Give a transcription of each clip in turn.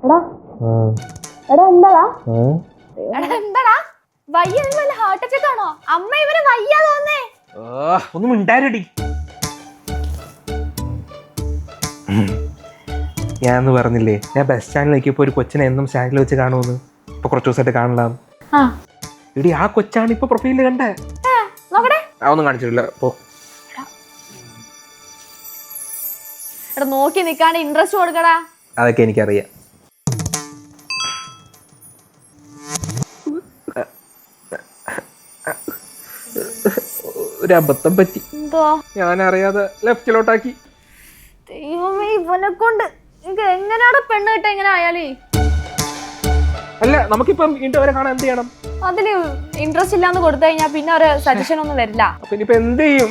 എടാ എടാ എന്താടാ എടാ എന്താടാ വയ്യ വല്ല ഹാർട്ട് അറ്റാക്ക് ആണോ? അമ്മ ഇവന് വയ്യാ തോന്നേ. ഒന്നും മിണ്ടാരടി. ഞാനന്ന് പറഞ്ഞില്ലേ ഞാൻ ബസ് സ്റ്റാൻഡിലേക്ക് ഇപ്പൊ ഒരു കൊച്ചിനെ എന്നും സ്റ്റാൻഡിൽ വെച്ച് കാണുമെന്ന്. ഇപ്പൊ കുറച്ച് ദിവസമായിട്ട് കാണലാം. എടി ആ കൊച്ചാണ് ഇപ്പൊ പ്രൊഫൈലിൽ കണ്ടേ. ഒന്നും കാണിച്ചിട്ടില്ല. പോ എടാ നോക്കി നിക്കാണ്ട് ഇൻട്രസ്റ്റ് കൊടുക്കടാ. അതൊക്കെ എനിക്കറിയാം. ഒരു അബദ്ധം പറ്റി. ഞാൻ അറിയാതെ ലെഫ്റ്റിലോട്ടാക്കി. ദൈവമേ ഇവനെ കൊണ്ട് എങ്ങനെയാണ് പെണ്ണ് കിട്ട എങ്ങനെ ആയാലേ. അല്ല നമുക്കിപ്പം വീണ്ടും അവരെ കാണാൻ എന്ത് ചെയ്യണം? അതില് ഇൻട്രസ്റ്റ് ഇല്ലാന്ന് കൊടുത്തു കഴിഞ്ഞാൽ പിന്നെ ഒരു സജഷൻ ഒന്നും വരില്ല. ഇനിയിപ്പോ എന്ത് ചെയ്യും?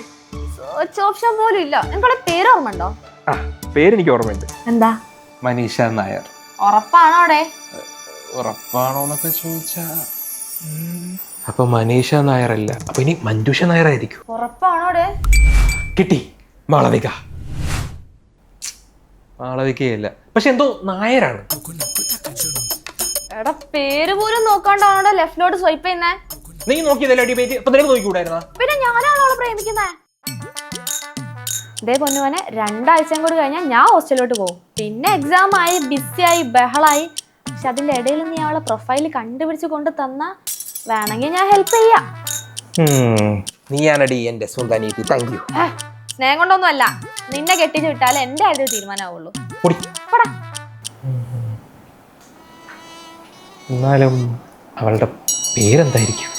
സെർച്ച് ഓപ്ഷൻ പോലും ഇല്ല. നിങ്ങളുടെ പേര് ഓർമ്മ ഉണ്ടോ? പേരെനിക്ക് ഓർമ്മയുണ്ട്. എന്താ? മനീഷ നായർ. ഉറപ്പാണോ? അവിടെ ഉറപ്പാണോന്നൊക്കെ ചോദിച്ചാ അപ്പൊ മനീഷ നായർ അല്ല, അപ്പൊ ഇനി മഞ്ജുഷ നായർ ആയിരിക്കും. ഉറപ്പാണോ? അവിടെ കിട്ടി. മാളവിക. മാളവികയല്ല, പക്ഷെ എന്തോ നായരാണ്. എടാ പേര് പോലും നോക്കാണ്ടാണോ ലെഫ്റ്റിലോട്ട് സ്വൈപ്പ് ചെയ്യുന്നേ? നീ നോക്കിയതല്ലേ പേജ്? ഇപ്പൊ നിനക്ക് നോക്കിക്കൂടായിരുന്നോ? പിന്നെ ഞാനാണോ അവളെ പ്രേമിക്കുന്നേ? ഇതേ പൊന്നുവനെ 2 ആഴ്ചയും കൂടി കഴിഞ്ഞാൽ ഞാൻ ഹോസ്റ്റലിലോട്ട് പോകും. പിന്നെ എക്സാം ആയി, ബിസിയായി, ബഹളായി. പക്ഷെ അതിന്റെ ഇടയിൽ നീ അവളെ പ്രൊഫൈൽ കണ്ടുപിടിച്ച് കൊണ്ട് തന്നാ വേണമെങ്കിൽ ഞാൻ ഹെൽപ്പ് ചെയ്യാം. നീയാണടി എന്റെ സ്വന്തം അനിയത്തി. Thank you. സ്നേഹം കൊണ്ടൊന്നും അല്ല, നിന്നെ കെട്ടിച്ച് വിട്ടാലേ എന്റെ കാര്യത്തിൽ തീരുമാനമാവുള്ളൂ. എന്നാലും അവളുടെ പേരെന്തായിരിക്കും?